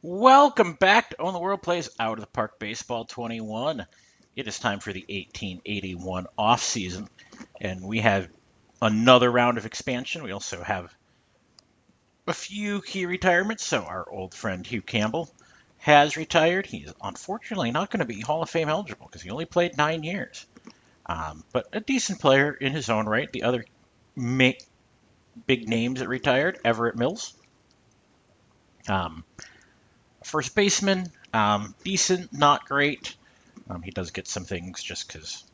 Welcome back to Own the World Plays Out of the Park Baseball 21. It is time for the 1881 off season, and we have another round of expansion. We also have a few key retirements. So our old friend Hugh Campbell has retired. He's unfortunately not going to be Hall of Fame eligible because he only played 9 years, but a decent player in his own right. The other big names that retired: Everett Mills. Um, First baseman, decent, not great. He does get some things just because,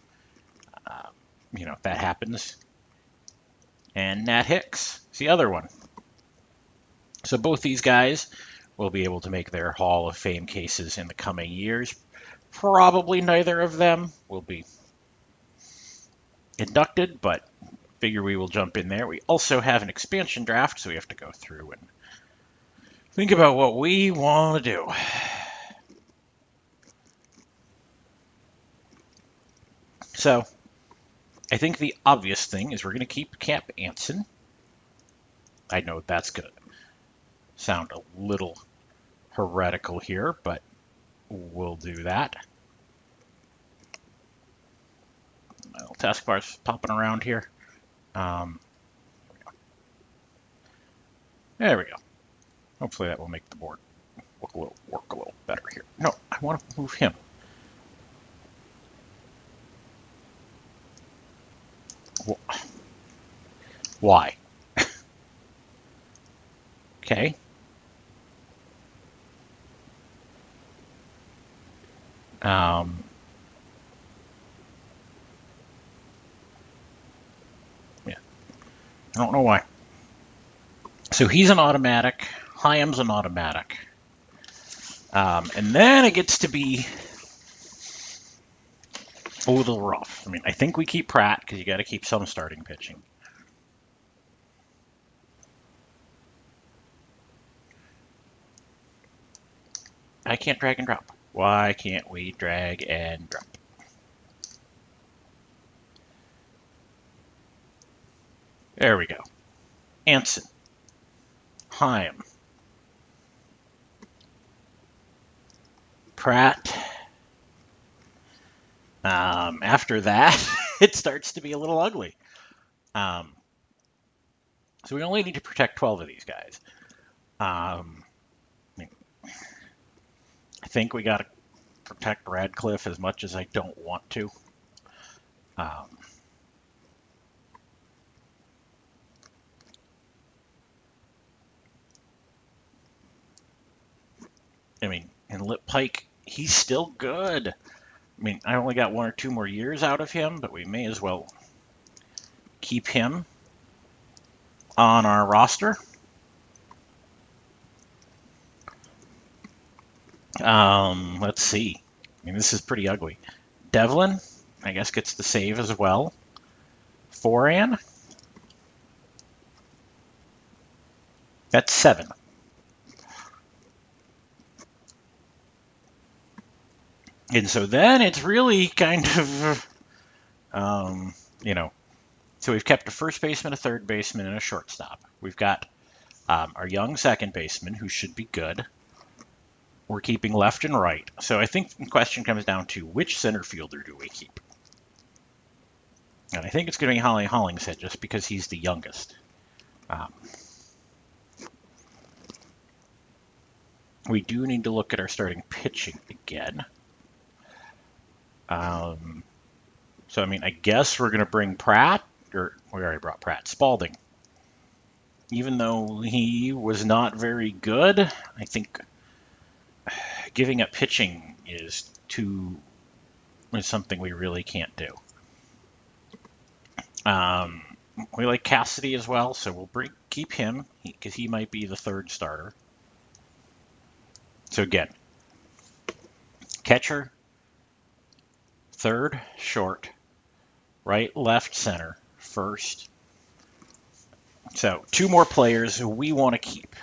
that happens. And Nat Hicks is the other one. So both these guys will be able to make their Hall of Fame cases in the coming years. Probably neither of them will be inducted, but figure we will jump in there. We also have an expansion draft, so we have to go through and think about what we want to do. So I think the obvious thing is we're going to keep Camp Anson. I know that's going to sound a little heretical here, but we'll do that. My little taskbar's popping around here. There we go. Hopefully that will make the board work a little better here. No, I want to move him. Why? Okay. Yeah. I don't know why. So he's an automatic. Hyam's an automatic. And then it gets to be a little rough. I mean, I think we keep Pratt because you got to keep some starting pitching. I can't drag and drop. Why can't we drag and drop? There we go. Anson. Hyam. Pratt. After that, it starts to be a little ugly. So we only need to protect 12 of these guys. I think we got to protect Radcliffe as much as I don't want to. I mean, and Lip Pike, he's still good. I mean, I only got 1 or 2 more years out of him, but we may as well keep him on our roster. Let's see. I mean, this is pretty ugly. Devlin, I guess, gets the save as well. Foran. That's 7. And so then it's really kind of, so we've kept a first baseman, a third baseman, and a shortstop. We've got our young second baseman, who should be good. We're keeping left and right. So I think the question comes down to which center fielder do we keep? And I think it's going to be Holly Hollingshead just because he's the youngest. We do need to look at our starting pitching again. So, I mean, I guess we're going to bring Pratt, or we already brought Pratt, Spalding. Even though he was not very good, I think giving up pitching is something we really can't do. We like Cassidy as well, so we'll keep him because he might be the third starter. So again, catcher, third, short, right, left, center, first. So 2 more players we want to keep.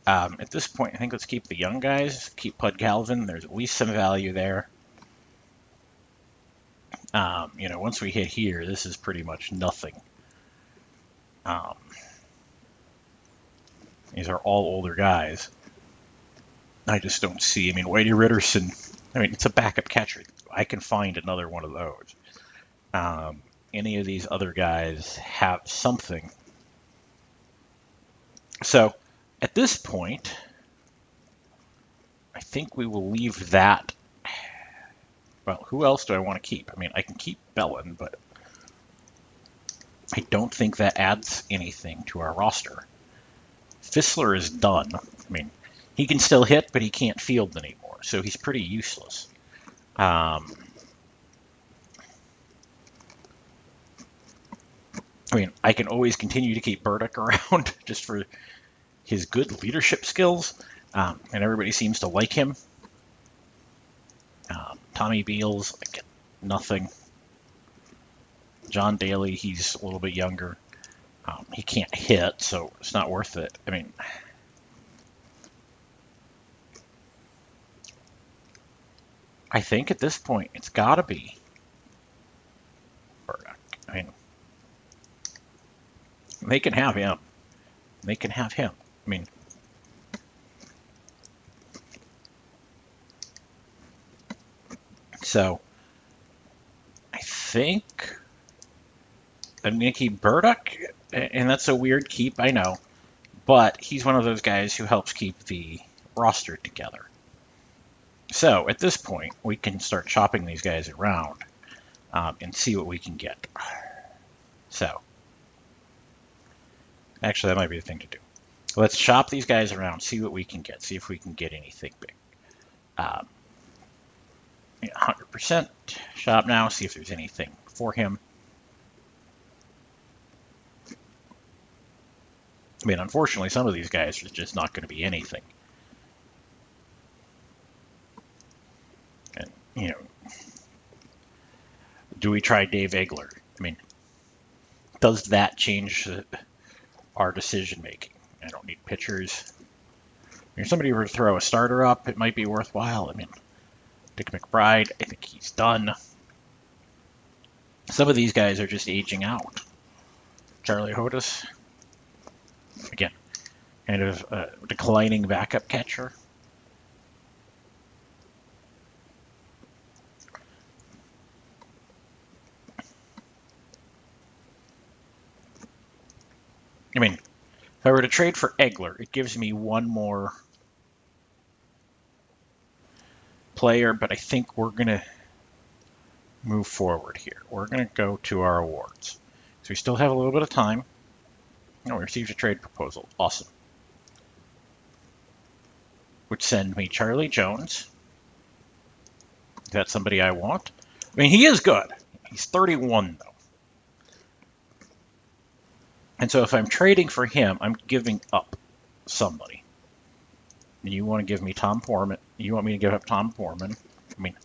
At this point, I think let's keep the young guys. Keep Pud Galvin. There's at least some value there. Once we hit here, this is pretty much nothing. These are all older guys. I just don't see. I mean, Whitey Ritterson, I mean, it's a backup catcher. I can find another one of those. Any of these other guys have something. So at this point, I think we will leave that. Well, who else do I want to keep? I mean, I can keep Bellin, but I don't think that adds anything to our roster. Fissler is done. I mean, he can still hit, but he can't field anymore, so he's pretty useless. I mean, I can always continue to keep Burdick around just for his good leadership skills, and everybody seems to like him. Tommy Beals, I get nothing. John Daly, he's a little bit younger. He can't hit, so it's not worth it. I mean, I think at this point it's got to be Burdick. I mean, they can have him. They can have him. I mean, so I think I'm going to keep Burdick, and that's a weird keep, I know, but he's one of those guys who helps keep the roster together. So at this point, we can start chopping these guys around and see what we can get. So actually, that might be the thing to do. Let's shop these guys around, see what we can get, see if we can get anything big. 100% shop now, see if there's anything for him. I mean, unfortunately, some of these guys are just not going to be anything. And, you know, do we try Dave Egler? I mean, does that change our decision making? I don't need pitchers. If somebody were to throw a starter up, it might be worthwhile. I mean, Dick McBride, I think he's done. Some of these guys are just aging out. Charlie Hotus, again, kind of a declining backup catcher. I mean, if I were to trade for Egler, it gives me one more player, but I think we're going to move forward here. We're going to go to our awards. So we still have a little bit of time. Oh, we received a trade proposal. Awesome. Would send me Charlie Jones. Is that somebody I want? I mean, he is good. He's 31, though. And so if I'm trading for him, I'm giving up somebody. And you want to give me Tom Foreman. You want me to give up Tom Foreman. I mean,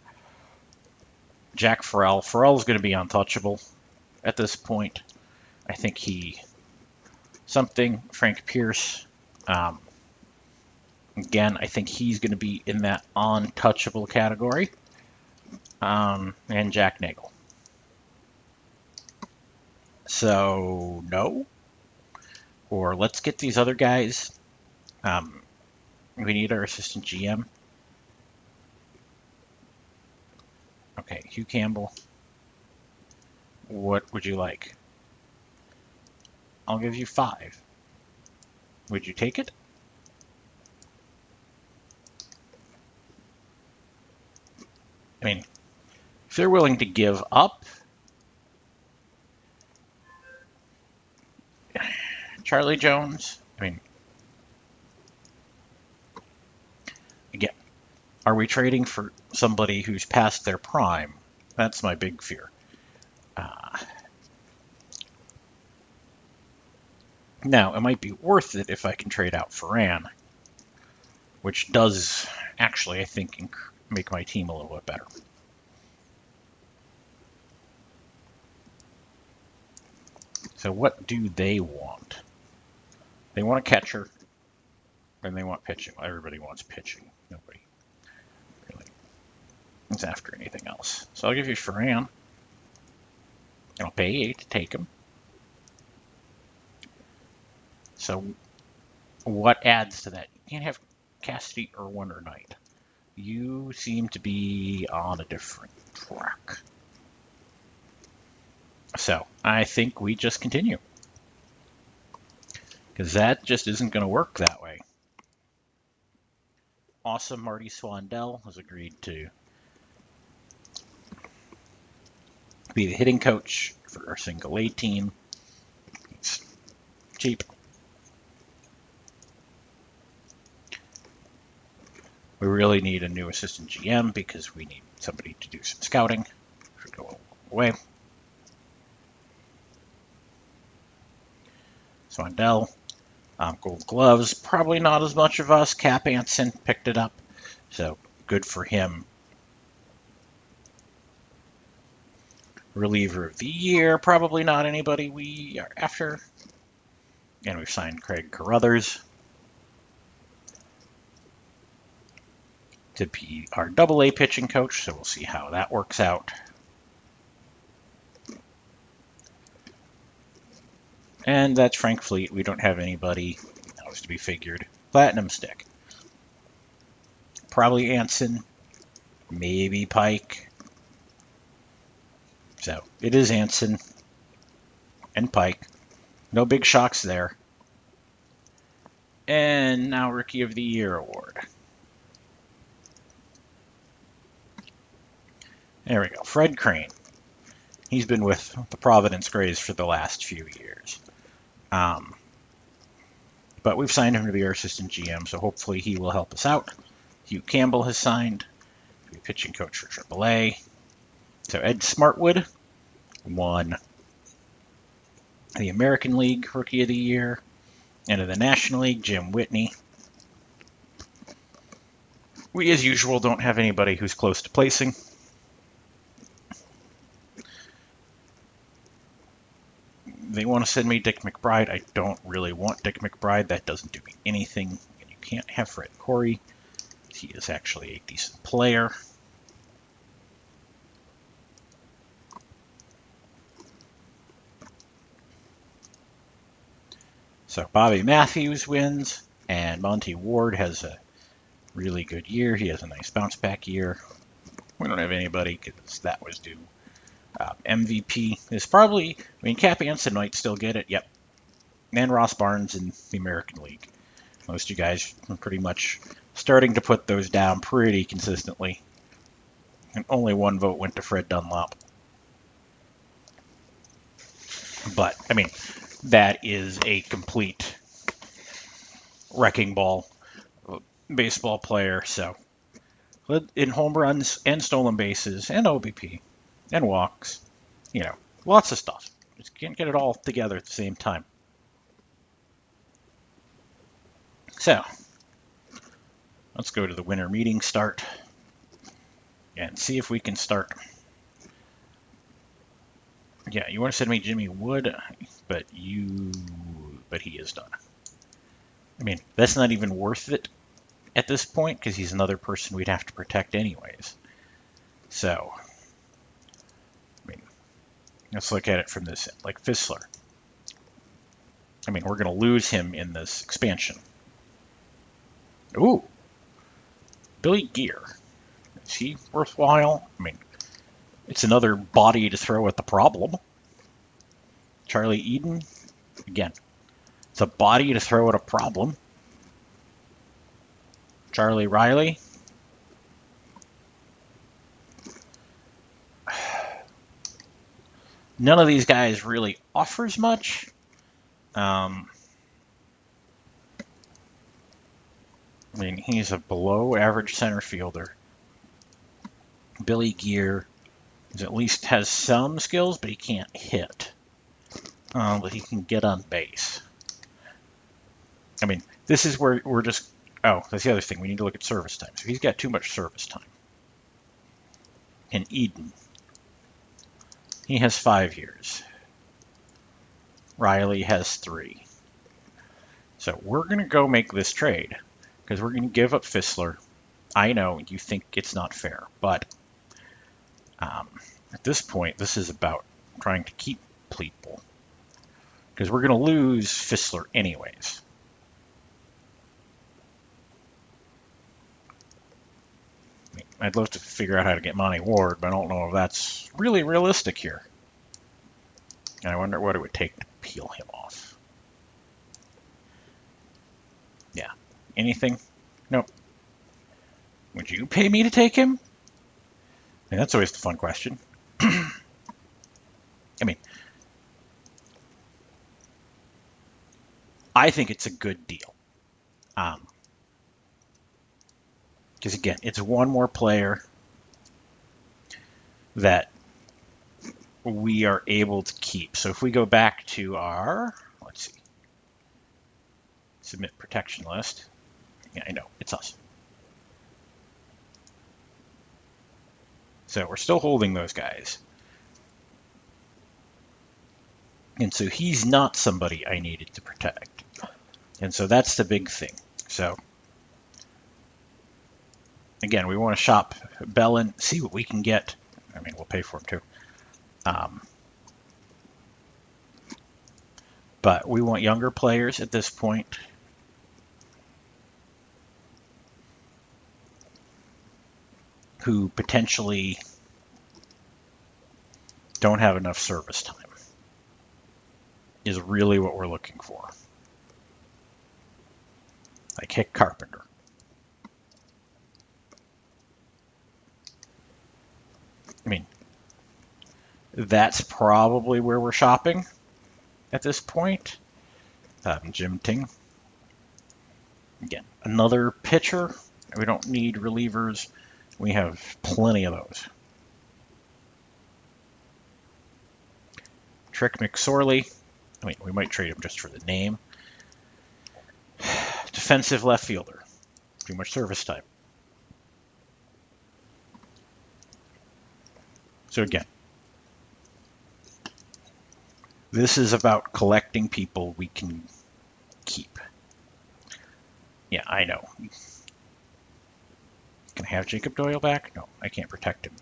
Jack Farrell. Farrell's going to be untouchable at this point. I think Frank Pierce. Again, I think he's going to be in that untouchable category. And Jack Nagel. So, no. Or let's get these other guys. We need our assistant GM. Okay, Hugh Campbell. What would you like? I'll give you 5. Would you take it? I mean, if they're willing to give up, Charlie Jones, I mean, again, are we trading for somebody who's past their prime? That's my big fear. Now, it might be worth it if I can trade out Ferran, which does actually, I think, make my team a little bit better. So what do they want? They want a catcher, and they want pitching. Everybody wants pitching. Nobody really is after anything else. So I'll give you Ferran. I'll pay 8 to take him. So what adds to that? You can't have Cassidy, Irwin, or Knight? You seem to be on a different track. So I think we just continue, because that just isn't going to work that way. Awesome Marty Swandell has agreed to be the hitting coach for our single A team. It's cheap. We really need a new assistant GM because we need somebody to do some scouting. Should go away. Swandell, Gold Gloves, probably not as much of us. Cap Anson picked it up, so good for him. Reliever of the year, probably not anybody we are after. And we've signed Craig Carruthers to be our AA pitching coach, so we'll see how that works out. And that's Frank Fleet. We don't have anybody. That was to be figured. Platinum Stick. Probably Anson, maybe Pike. So it is Anson and Pike. No big shocks there. And now Rookie of the Year award. There we go. Fred Crane. He's been with the Providence Grays for the last few years. But we've signed him to be our assistant GM, so hopefully he will help us out. Hugh Campbell has signed to be pitching coach for AAA. So Ed Smartwood won the American League Rookie of the Year. And in the National League, Jim Whitney. We, as usual, don't have anybody who's close to placing. They want to send me Dick McBride. I don't really want Dick McBride. That doesn't do me anything. And you can't have Fred Corey. He is actually a decent player. So Bobby Matthews wins, and Monty Ward has a really good year. He has a nice bounce back year. We don't have anybody because that was due. MVP is probably, Cap Anson might still get it. Yep. And Ross Barnes in the American League. Most of you guys are pretty much starting to put those down pretty consistently. And only one vote went to Fred Dunlop. But, that is a complete wrecking ball baseball player. So, in home runs and stolen bases and OBP and walks, lots of stuff. Just can't get it all together at the same time. So, let's go to the winter meeting start and see if we can start. Yeah, you want to send me Jimmy Wood, but he is done. That's not even worth it at this point because he's another person we'd have to protect anyways. So, let's look at it from this end. Like Fissler. We're going to lose him in this expansion. Ooh. Billy Gear. Is he worthwhile? It's another body to throw at the problem. Charlie Eden. Again, it's a body to throw at a problem. Charlie Riley. None of these guys really offers much. He's a below average center fielder. Billy Gear at least has some skills, but he can't hit. But he can get on base. This is where we're just... Oh, that's the other thing. We need to look at service time. So he's got too much service time. And Eden. He has 5 years. Riley has 3. So we're going to go make this trade. Because we're going to give up Fissler. I know you think it's not fair. But at this point, this is about trying to keep people. Because we're going to lose Fissler anyways. I'd love to figure out how to get Monty Ward, but I don't know if that's really realistic here. And I wonder what it would take to peel him off. Yeah. Anything? Nope. Would you pay me to take him? I mean, that's always the fun question. I mean, I think it's a good deal. Because again, it's one more player that we are able to keep. So if we go back to our, let's see, submit protection list. Yeah, I know, it's us. So we're still holding those guys. And so he's not somebody I needed to protect. And so that's the big thing. So again, we want to shop Bellin, see what we can get. I mean, we'll pay for him too. But we want younger players at this point. Who potentially don't have enough service time is really what we're looking for. Like Hick Carpenter. I mean, that's probably where we're shopping at this point. Jim Ting. Again, another pitcher. We don't need relievers. We have plenty of those. Trick McSorley. I mean, we might trade him just for the name. Defensive left fielder. Too much service time. So again, this is about collecting people we can keep. Yeah, I know. Can I have Jacob Doyle back? No, I can't protect him.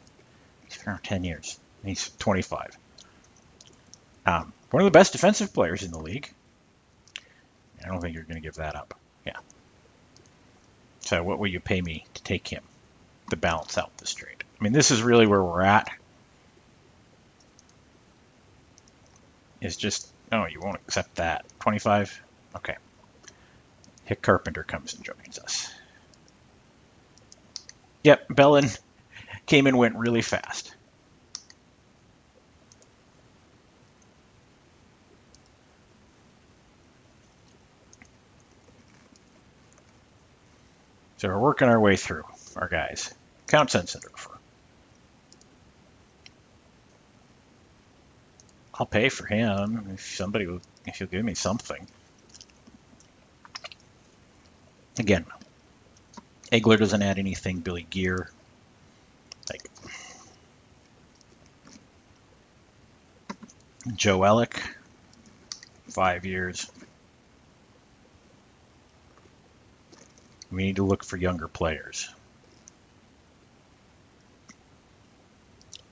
He's been around 10 years. He's 25. One of the best defensive players in the league. I don't think you're going to give that up. Yeah. So what will you pay me to take him to balance out this trade? I mean, this is really where we're at. It's just, oh, you won't accept that. 25? Okay. Hick Carpenter comes and joins us. Yep, Bellin came and went really fast. So we're working our way through our guys. Count Sensenderfer. I'll pay for him if you'll give me something. Again, Egler doesn't add anything. Billy Gear, like Joe Ellick, 5 years. We need to look for younger players.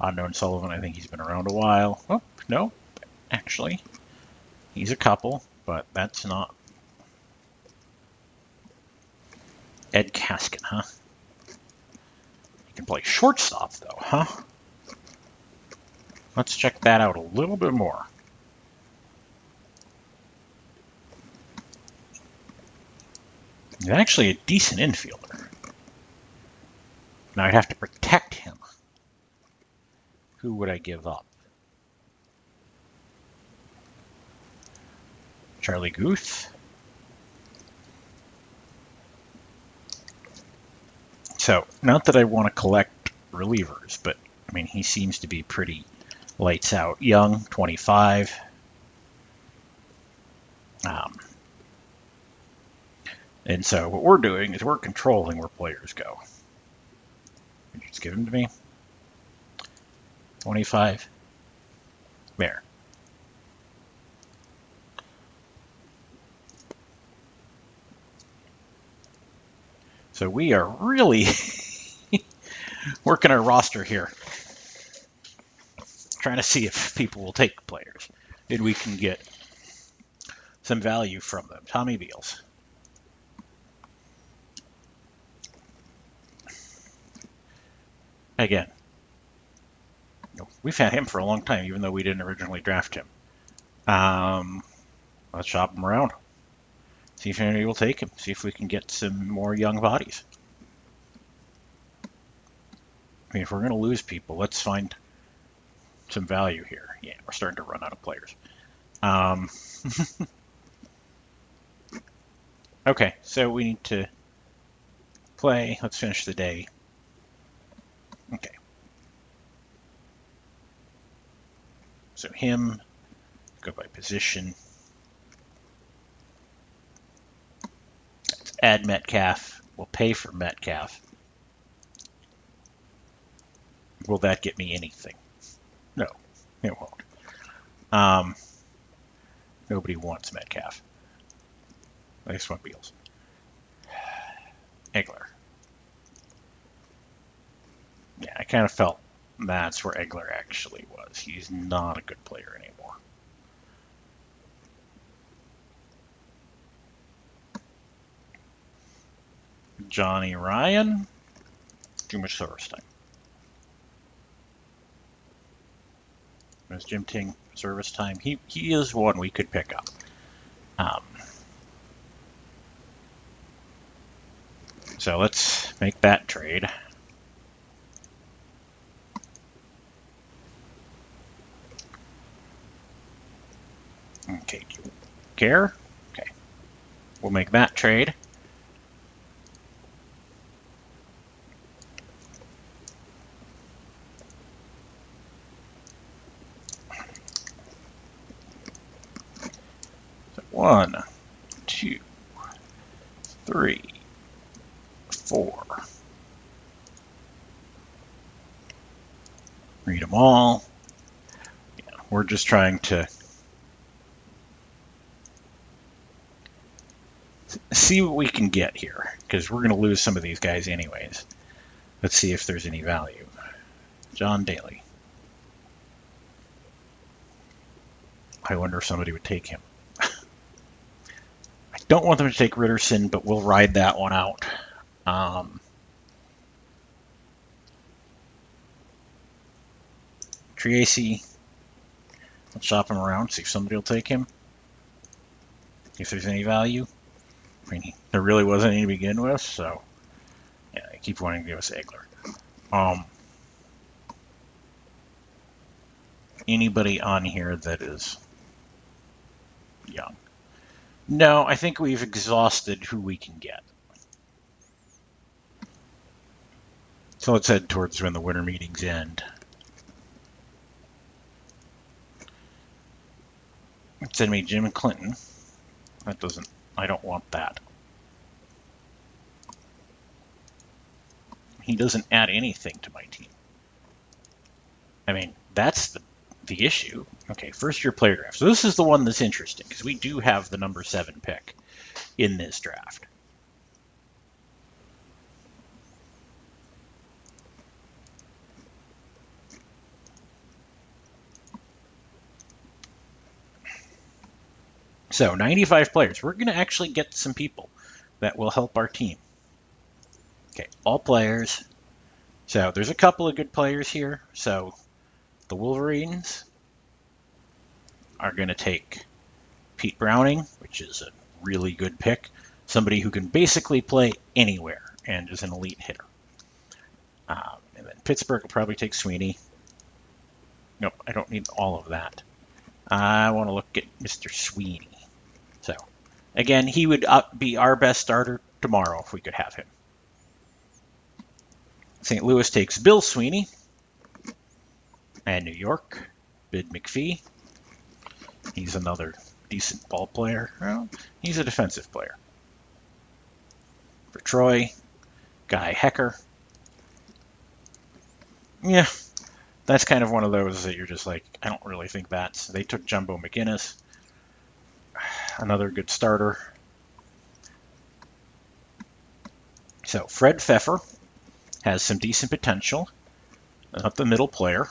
Unknown Sullivan, I think he's been around a while. Oh, no, actually, he's a couple, but that's not. Ed Kaskin, huh? He can play shortstop, though, huh? Let's check that out a little bit more. He's actually a decent infielder. Now I'd have to protect him. Who would I give up? Charlie Guth? So, not that I want to collect relievers, but, I mean, he seems to be pretty lights out. Young, 25. And so what we're doing is we're controlling where players go. Just give him to me. 25. There. So we are really working our roster here. Trying to see if people will take players. And we can get some value from them. Tommy Beals. again, we've had him for a long time, even though we didn't originally draft him. Let's shop him around. See if anybody will take him. See if we can get some more young bodies. I mean, if we're going to lose people, let's find some value here. Yeah, we're starting to run out of players. Okay, so we need to play. Let's finish the day. Okay. So him, go by position. Let's add Metcalf. We'll pay for Metcalf. Will that get me anything? No, it won't. Nobody wants Metcalf. I just want Beals. Egler. Yeah, I kind of felt that's where Egler actually was. He's not a good player anymore. Johnny Ryan. Too much service time. There's Jim Ting service time. He is one we could pick up. So let's make that trade. Okay, do you care? Okay, we'll make that trade. So 1, 2, 3, 4. Read them all. Yeah, we're just trying to see what we can get here, because we're going to lose some of these guys anyways. Let's see if there's any value. John Daly. I wonder if somebody would take him. I don't want them to take Ritterson, but we'll ride that one out. Triacy. Let's shop him around, see if somebody will take him. If there's any value. I mean, there really wasn't any to begin with, so yeah, I keep wanting to give us Egler. Anybody on here that is young? No, I think we've exhausted who we can get. So let's head towards when the winter meetings end. Send me Jim Clinton. That doesn't, I don't want that. He doesn't add anything to my team. I mean, that's the issue. Okay, first year player draft. So this is the one that's interesting, because we do have the number 7 pick in this draft. So 95 players. We're going to actually get some people that will help our team. Okay, all players. So there's a couple of good players here. So the Wolverines are going to take Pete Browning, which is a really good pick. Somebody who can basically play anywhere and is an elite hitter. And then Pittsburgh will probably take Sweeney. Nope, I don't need all of that. I want to look at Mr. Sweeney. So, again, he would be our best starter tomorrow if we could have him. St. Louis takes Bill Sweeney. And New York, Bid McPhee. He's another decent ball player. Well, he's a defensive player. For Troy, Guy Hecker. Yeah, that's kind of one of those that you're just like, I don't really think that's. They took Jumbo McGinnis. Another good starter. So Fred Pfeffer has some decent potential. Not the middle player.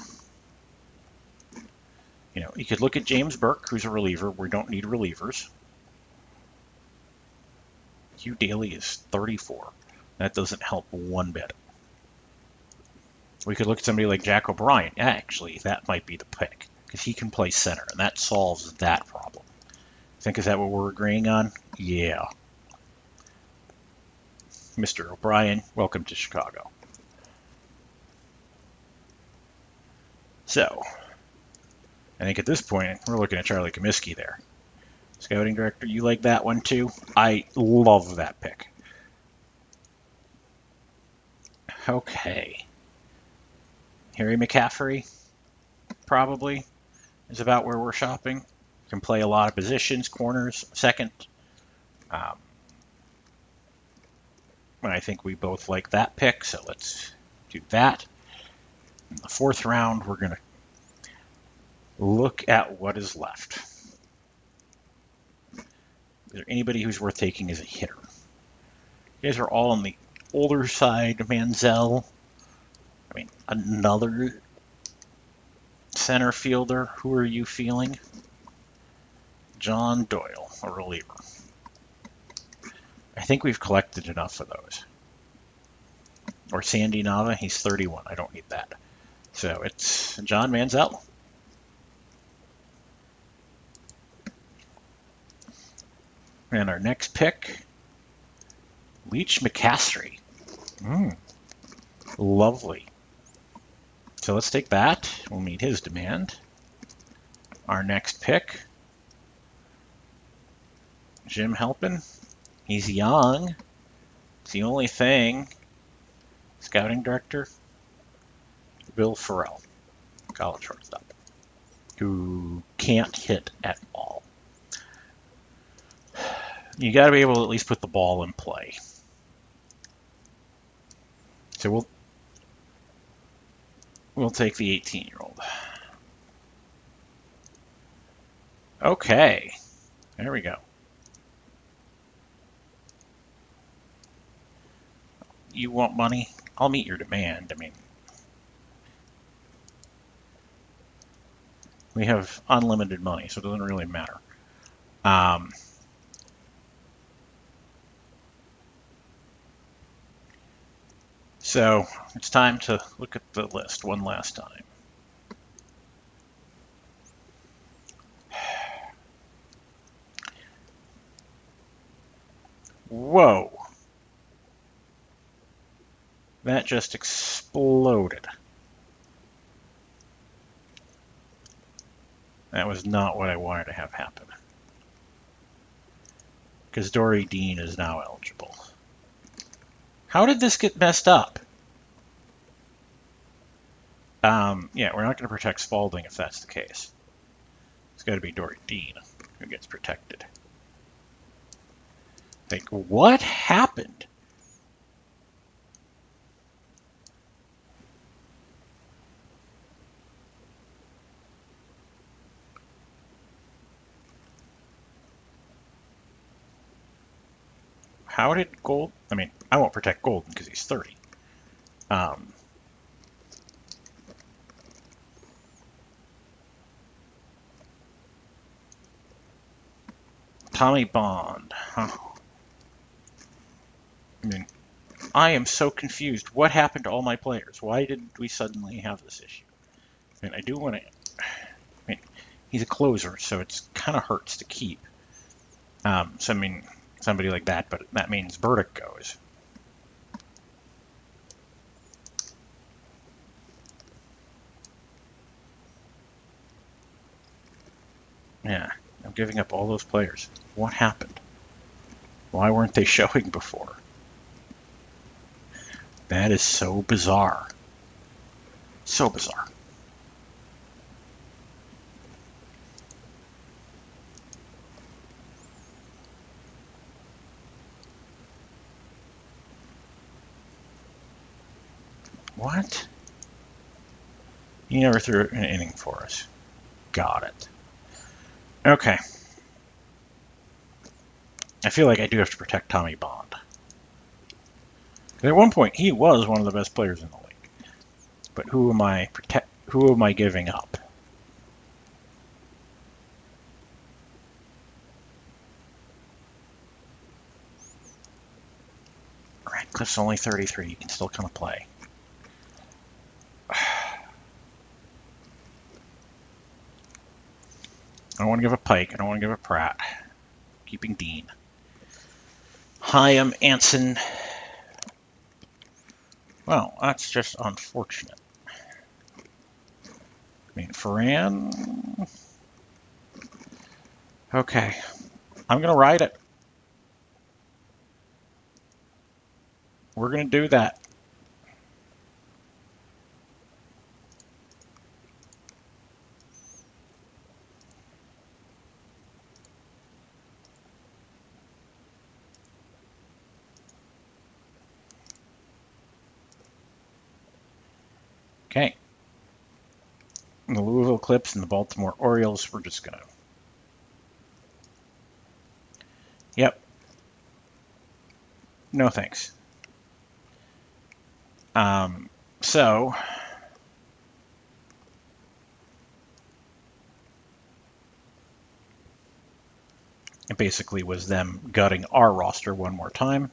You know, you could look at James Burke, who's a reliever. We don't need relievers. Hugh Daly is 34. That doesn't help one bit. We could look at somebody like Jack O'Brien. Actually, that might be the pick because he can play center, and that solves that problem. Think is that what we're agreeing on? Yeah. Mr. O'Brien, welcome to Chicago. So, I think at this point, we're looking at Charlie Comiskey there. Scouting director, you like that one too? I love that pick. Okay. Harry McCaffrey, probably, is about where we're shopping. Can play a lot of positions, corners, second. I think we both like that pick, so let's do that. In the fourth round, we're going to look at what is left. Is there anybody who's worth taking as a hitter? You guys are all on the older side. Manziel. I mean, another center fielder. Who are you feeling? John Doyle, a reliever. I think we've collected enough of those. Or Sandy Nava, he's 31. I don't need that. So it's John Manziel. And our next pick, Leach McCaffrey. Lovely. So let's take that. We'll meet his demand. Our next pick, Jim Halpin. He's young. It's the only thing. Scouting director, Bill Farrell, college shortstop, who can't hit at all. You got to be able to at least put the ball in play. So we'll take the 18-year-old. Okay, there we go. You want money? I'll meet your demand. I mean, we have unlimited money, so it doesn't really matter. So it's time to look at the list one last time. Whoa. That just exploded. That was not what I wanted to have happen. Because Dory Dean is now eligible. How did this get messed up? Yeah, we're not going to protect Spalding if that's the case. It's got to be Dory Dean who gets protected. Like, what happened? How did Gold... I mean, I won't protect Golden because he's 30. Tommy Bond. Huh. I mean, I am so confused. What happened to all my players? Why did we suddenly have this issue? I mean, I do want to... I mean, he's a closer, so it kind of hurts to keep. So, I mean, somebody like that, but that means Burdick goes. Yeah, I'm giving up all those players. What happened? Why weren't they showing before? That is so bizarre. So bizarre. What? He never threw an inning for us. Got it. Okay. I feel like I do have to protect Tommy Bond. At one point, he was one of the best players in the league. But who am I giving up? Radcliffe's only 33. He can still kind of play. I don't want to give a Pike. I don't want to give a Pratt. Keeping Dean. Hyam, Anson. Well, that's just unfortunate. I mean, Ferran. Okay. I'm going to ride it. We're going to do that. Okay. The Louisville Clips and the Baltimore Orioles, we're just going to... Yep. No thanks. So... It basically was them gutting our roster one more time.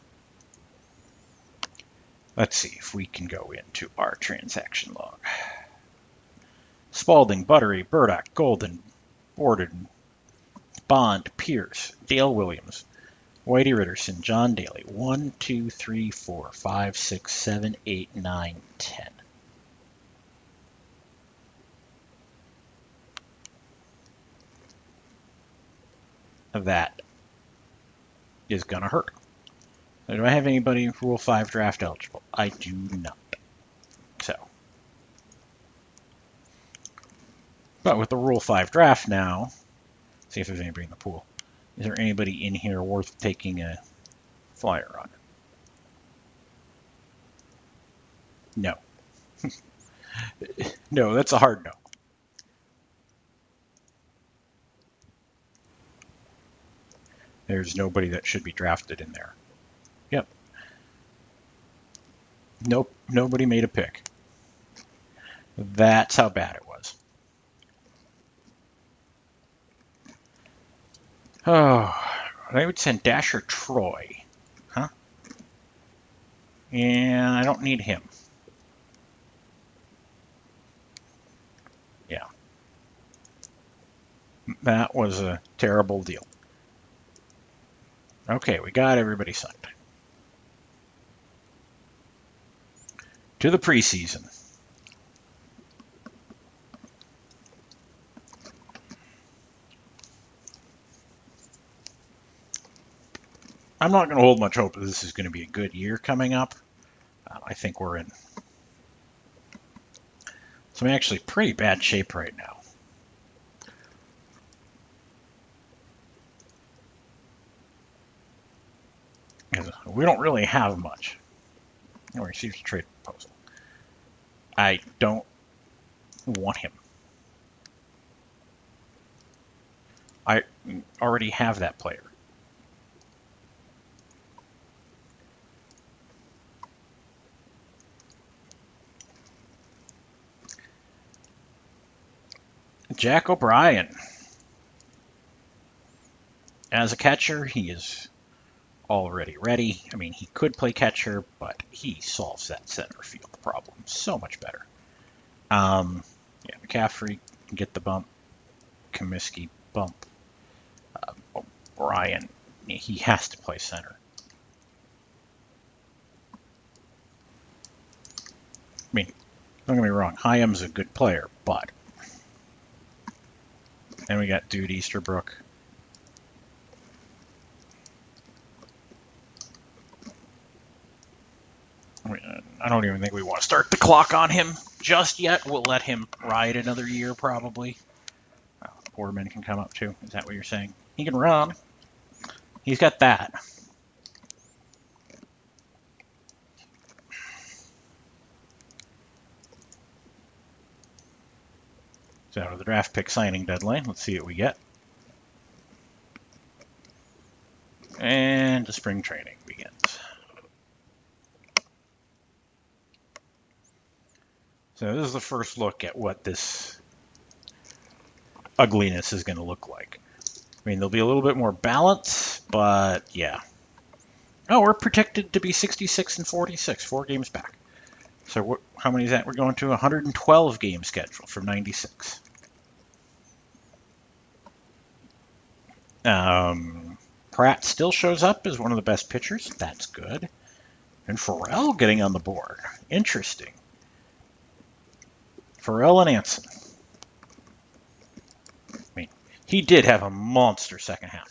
Let's see if we can go into our transaction log. Spalding, Buttery, Burdock, Golden, Borden, Bond, Pierce, Dale Williams, Whitey Ritterson, John Daly. 1, 2, 3, 4, 5, 6, 7, 8, 9, 10. That is going to hurt. So do I have anybody Rule 5 draft eligible? I do not. So. But with the Rule 5 draft now, see if there's anybody in the pool. Is there anybody in here worth taking a flyer on? No. No, that's a hard no. There's nobody that should be drafted in there. Yep. Nope, nobody made a pick. That's how bad it was. Oh, I would send Dasher Troy. Huh? And I don't need him. Yeah. That was a terrible deal. Okay, we got everybody signed. To the preseason. I'm not going to hold much hope that this is going to be a good year coming up. I think we're in some actually pretty bad shape right now. We don't really have much. I received a trade proposal. I don't want him. I already have that player. Jack O'Brien. As a catcher, he is already ready. I mean, he could play catcher, but he solves that center field problem so much better. Yeah, McCaffrey can get the bump. Comiskey bump. O'Brien, he has to play center. I mean, don't get me wrong, Hyam's a good player, but... Then we got Dude Easterbrook. I don't even think we want to start the clock on him just yet. We'll let him ride another year, probably. Boardman can come up, too. Is that what you're saying? He can run. He's got that. So the draft pick signing deadline. Let's see what we get. And the spring training begins. So this is the first look at what this ugliness is going to look like. I mean, there'll be a little bit more balance, but yeah. Oh, we're projected to be 66 and 46, 4 games back. So how many is that? We're going to 112 game schedule from 96. Pratt still shows up as one of the best pitchers. That's good. And Farrell getting on the board. Interesting. Farrell and Anson. I mean, he did have a monster second half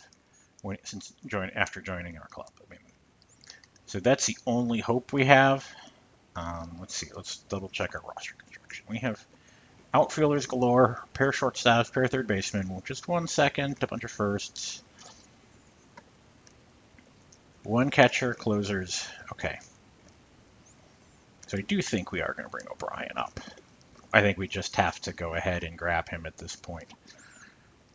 after joining our club. I mean, so that's the only hope we have. Let's see. Let's double check our roster construction. We have outfielders galore, pair shortstops, pair third baseman, just 1 second, a bunch of firsts, one catcher, closers. Okay. So I do think we are going to bring O'Brien up. I think we just have to go ahead and grab him at this point.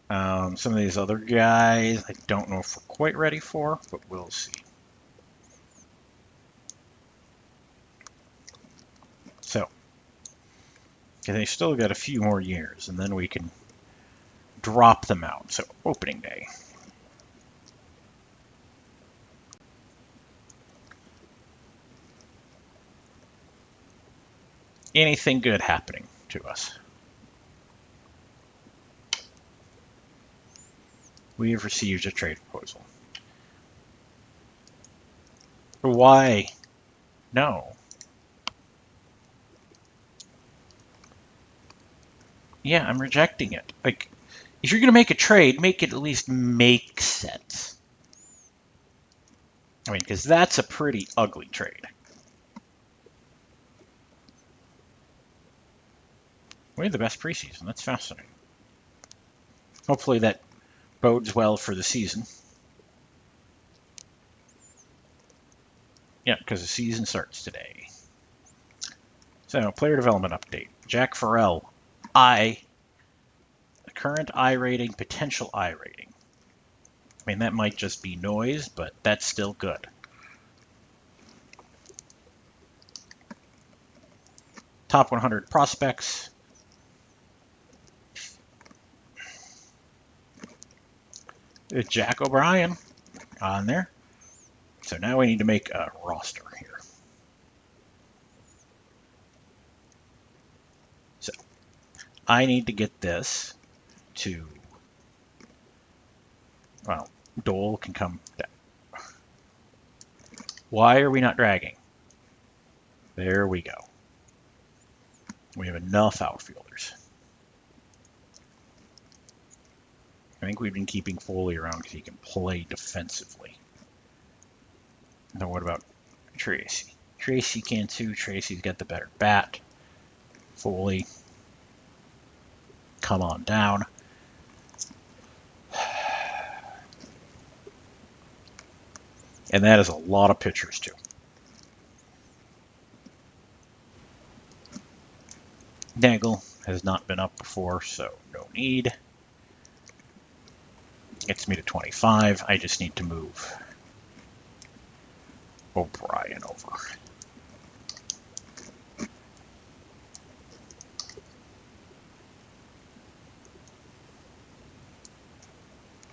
Some of these other guys, I don't know if we're quite ready for, but we'll see. So, they still got a few more years, and then we can drop them out. So, opening day. Anything good happening to us? We have received a trade proposal. Why? No. Yeah, I'm rejecting it. Like, if you're going to make a trade, make it at least make sense. I mean, because that's a pretty ugly trade. We had the best preseason. That's fascinating. Hopefully that bodes well for the season. Yeah, because the season starts today. So, player development update. Jack Farrell, I. Current I rating, potential I rating. I mean, that might just be noise, but that's still good. Top 100 prospects. Jack O'Brien on there. So now we need to make a roster here. So I need to get this to, well, Dole can come down. Why are we not dragging? There we go. We have enough outfielders. I think we've been keeping Foley around because he can play defensively. Now what about Tracy? Tracy can too. Tracy's got the better bat. Foley, come on down. And that is a lot of pitchers too. Nagel has not been up before, so no need. Gets me to 25. I just need to move O'Brien over.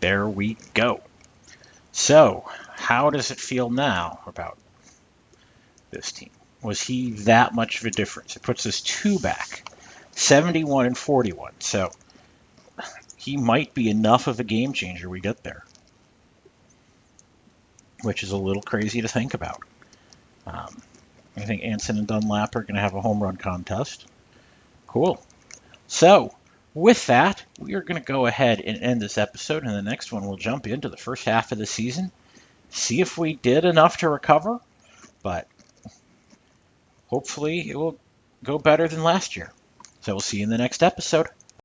There we go. So, how does it feel now about this team? Was he that much of a difference? It puts us 2 back, 71 and 41. So, he might be enough of a game changer we get there, which is a little crazy to think about. I think Anson and Dunlap are going to have a home run contest. Cool. So, with that, we are going to go ahead and end this episode, and the next one we'll jump into the first half of the season, see if we did enough to recover, but hopefully it will go better than last year. So we'll see you in the next episode.